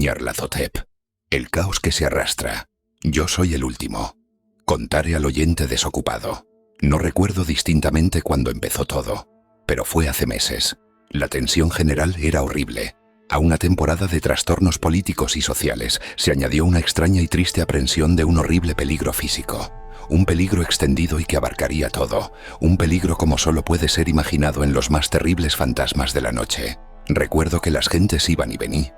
Nyarlathotep. El caos que se arrastra. Yo soy el último. Contaré al oyente desocupado. No recuerdo distintamente cuándo empezó todo, pero fue hace meses. La tensión general era horrible. A una temporada de trastornos políticos y sociales se añadió una extraña y triste aprensión de un horrible peligro físico. Un peligro extendido y que abarcaría todo. Un peligro como solo puede ser imaginado en los más terribles fantasmas de la noche. Recuerdo que las gentes iban y venían,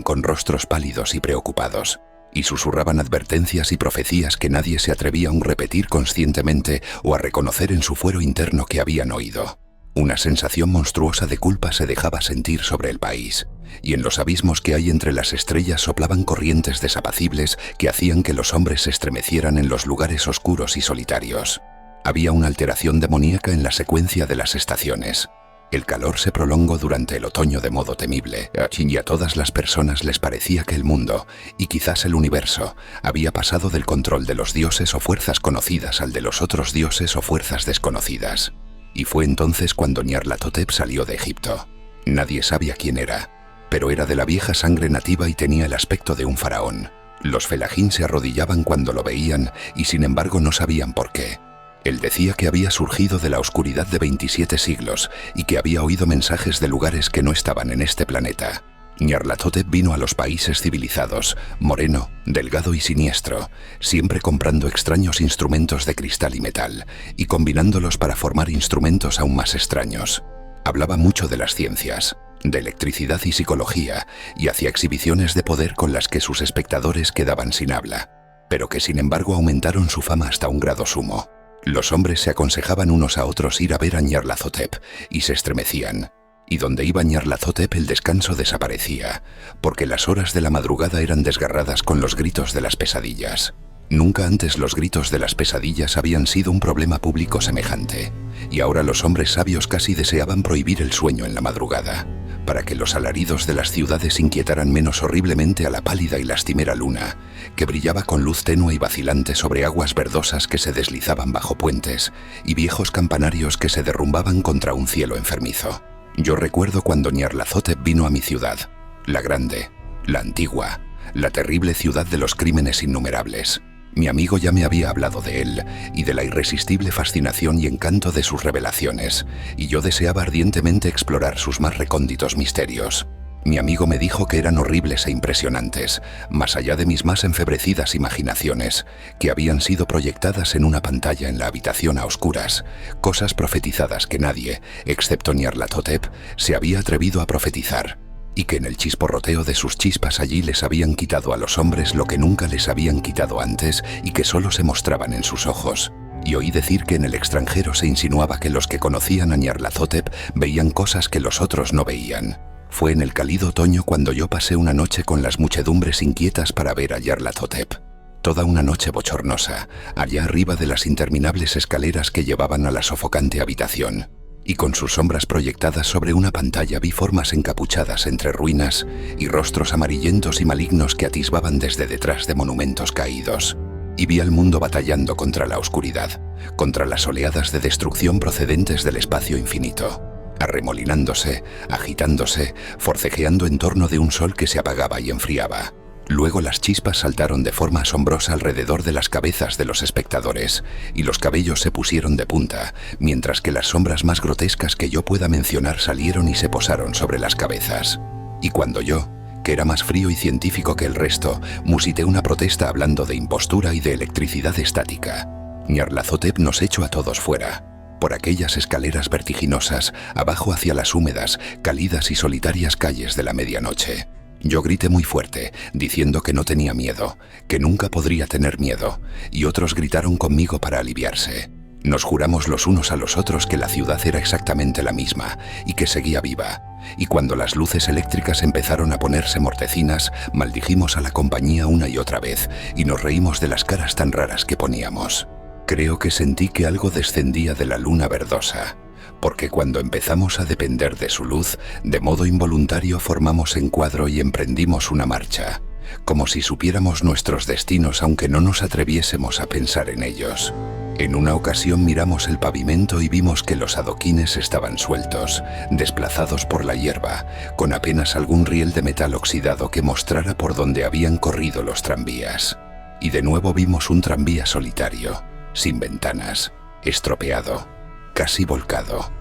con rostros pálidos y preocupados, y susurraban advertencias y profecías que nadie se atrevía a repetir conscientemente o a reconocer en su fuero interno que habían oído. Una sensación monstruosa de culpa se dejaba sentir sobre el país, y en los abismos que hay entre las estrellas soplaban corrientes desapacibles que hacían que los hombres se estremecieran en los lugares oscuros y solitarios. Había una alteración demoníaca en la secuencia de las estaciones. El calor se prolongó durante el otoño de modo temible, y a todas las personas les parecía que el mundo, y quizás el universo, había pasado del control de los dioses o fuerzas conocidas al de los otros dioses o fuerzas desconocidas. Y fue entonces cuando Nyarlathotep salió de Egipto. Nadie sabía quién era, pero era de la vieja sangre nativa y tenía el aspecto de un faraón. Los fellahin se arrodillaban cuando lo veían y sin embargo no sabían por qué. Él decía que había surgido de la oscuridad de 27 siglos y que había oído mensajes de lugares que no estaban en este planeta. Nyarlathotep vino a los países civilizados, moreno, delgado y siniestro, siempre comprando extraños instrumentos de cristal y metal y combinándolos para formar instrumentos aún más extraños. Hablaba mucho de las ciencias, de electricidad y psicología, y hacía exhibiciones de poder con las que sus espectadores quedaban sin habla, pero que sin embargo aumentaron su fama hasta un grado sumo. Los hombres se aconsejaban unos a otros ir a ver a Nyarlathotep y se estremecían. Y donde iba Nyarlathotep el descanso desaparecía, porque las horas de la madrugada eran desgarradas con los gritos de las pesadillas. Nunca antes los gritos de las pesadillas habían sido un problema público semejante, y ahora los hombres sabios casi deseaban prohibir el sueño en la madrugada, para que los alaridos de las ciudades inquietaran menos horriblemente a la pálida y lastimera luna, que brillaba con luz tenue y vacilante sobre aguas verdosas que se deslizaban bajo puentes, y viejos campanarios que se derrumbaban contra un cielo enfermizo. Yo recuerdo cuando Nyarlathotep vino a mi ciudad, la grande, la antigua, la terrible ciudad de los crímenes innumerables. Mi amigo ya me había hablado de él y de la irresistible fascinación y encanto de sus revelaciones, y yo deseaba ardientemente explorar sus más recónditos misterios. Mi amigo me dijo que eran horribles e impresionantes, más allá de mis más enfebrecidas imaginaciones, que habían sido proyectadas en una pantalla en la habitación a oscuras, cosas profetizadas que nadie, excepto Nyarlathotep, se había atrevido a profetizar, y que en el chisporroteo de sus chispas allí les habían quitado a los hombres lo que nunca les habían quitado antes y que solo se mostraban en sus ojos. Y oí decir que en el extranjero se insinuaba que los que conocían a Nyarlathotep veían cosas que los otros no veían. Fue en el cálido otoño cuando yo pasé una noche con las muchedumbres inquietas para ver a Nyarlathotep. Toda una noche bochornosa, allá arriba de las interminables escaleras que llevaban a la sofocante habitación. Y con sus sombras proyectadas sobre una pantalla vi formas encapuchadas entre ruinas y rostros amarillentos y malignos que atisbaban desde detrás de monumentos caídos. Y vi al mundo batallando contra la oscuridad, contra las oleadas de destrucción procedentes del espacio infinito, arremolinándose, agitándose, forcejeando en torno de un sol que se apagaba y enfriaba. Luego las chispas saltaron de forma asombrosa alrededor de las cabezas de los espectadores, y los cabellos se pusieron de punta, mientras que las sombras más grotescas que yo pueda mencionar salieron y se posaron sobre las cabezas. Y cuando yo, que era más frío y científico que el resto, musité una protesta hablando de impostura y de electricidad estática, Nyarlathotep nos echó a todos fuera, por aquellas escaleras vertiginosas, abajo hacia las húmedas, cálidas y solitarias calles de la medianoche. Yo grité muy fuerte, diciendo que no tenía miedo, que nunca podría tener miedo, y otros gritaron conmigo para aliviarse. Nos juramos los unos a los otros que la ciudad era exactamente la misma, y que seguía viva, y cuando las luces eléctricas empezaron a ponerse mortecinas, maldijimos a la compañía una y otra vez, y nos reímos de las caras tan raras que poníamos. Creo que sentí que algo descendía de la luna verdosa, porque cuando empezamos a depender de su luz, de modo involuntario formamos encuadro y emprendimos una marcha, como si supiéramos nuestros destinos aunque no nos atreviésemos a pensar en ellos. En una ocasión miramos el pavimento y vimos que los adoquines estaban sueltos, desplazados por la hierba, con apenas algún riel de metal oxidado que mostrara por dónde habían corrido los tranvías. Y de nuevo vimos un tranvía solitario, sin ventanas, estropeado, casi volcado.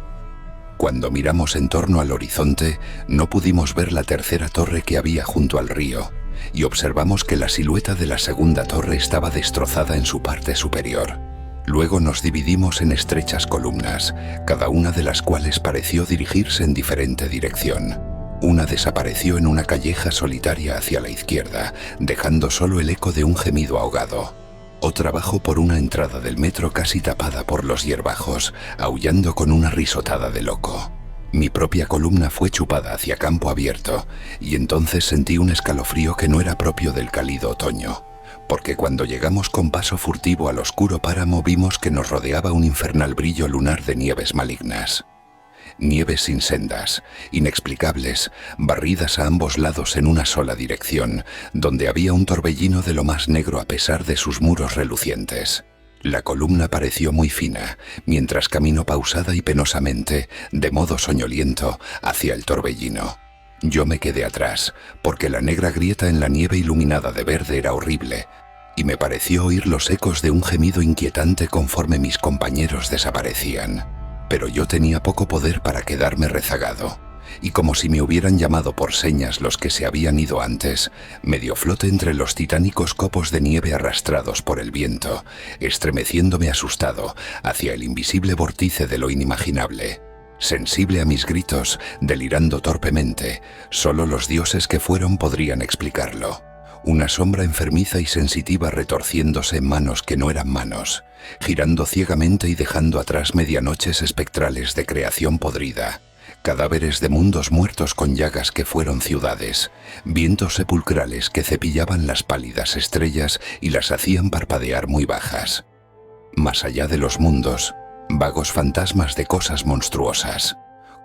Cuando miramos en torno al horizonte, no pudimos ver la tercera torre que había junto al río, y observamos que la silueta de la segunda torre estaba destrozada en su parte superior. Luego nos dividimos en estrechas columnas, cada una de las cuales pareció dirigirse en diferente dirección. Una desapareció en una calleja solitaria hacia la izquierda, dejando solo el eco de un gemido ahogado. Otra bajó por una entrada del metro casi tapada por los hierbajos, aullando con una risotada de loco. Mi propia columna fue chupada hacia campo abierto, y entonces sentí un escalofrío que no era propio del cálido otoño, porque cuando llegamos con paso furtivo al oscuro páramo vimos que nos rodeaba un infernal brillo lunar de nieves malignas. Nieves sin sendas, inexplicables, barridas a ambos lados en una sola dirección, donde había un torbellino de lo más negro a pesar de sus muros relucientes. La columna pareció muy fina, mientras caminó pausada y penosamente, de modo soñoliento, hacia el torbellino. Yo me quedé atrás, porque la negra grieta en la nieve iluminada de verde era horrible, y me pareció oír los ecos de un gemido inquietante conforme mis compañeros desaparecían. Pero yo tenía poco poder para quedarme rezagado, y como si me hubieran llamado por señas los que se habían ido antes, medio flote entre los titánicos copos de nieve arrastrados por el viento, estremeciéndome asustado hacia el invisible vórtice de lo inimaginable. Sensible a mis gritos, delirando torpemente, solo los dioses que fueron podrían explicarlo. Una sombra enfermiza y sensitiva retorciéndose en manos que no eran manos, girando ciegamente y dejando atrás medianoches espectrales de creación podrida, cadáveres de mundos muertos con llagas que fueron ciudades, vientos sepulcrales que cepillaban las pálidas estrellas y las hacían parpadear muy bajas. Más allá de los mundos, vagos fantasmas de cosas monstruosas,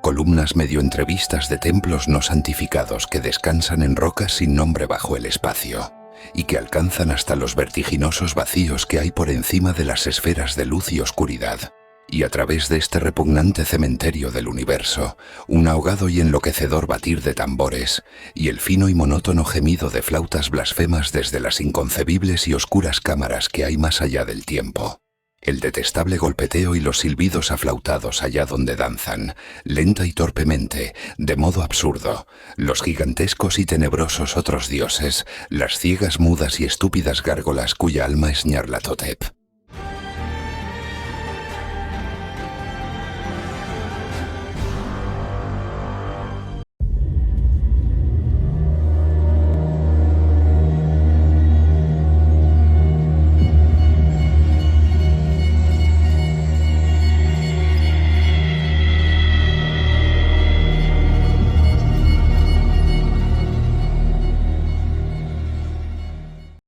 columnas medio entrevistas de templos no santificados que descansan en rocas sin nombre bajo el espacio, y que alcanzan hasta los vertiginosos vacíos que hay por encima de las esferas de luz y oscuridad. Y a través de este repugnante cementerio del universo, un ahogado y enloquecedor batir de tambores, y el fino y monótono gemido de flautas blasfemas desde las inconcebibles y oscuras cámaras que hay más allá del tiempo. El detestable golpeteo y los silbidos aflautados allá donde danzan, lenta y torpemente, de modo absurdo, los gigantescos y tenebrosos otros dioses, las ciegas, mudas y estúpidas gárgolas cuya alma es Nyarlathotep.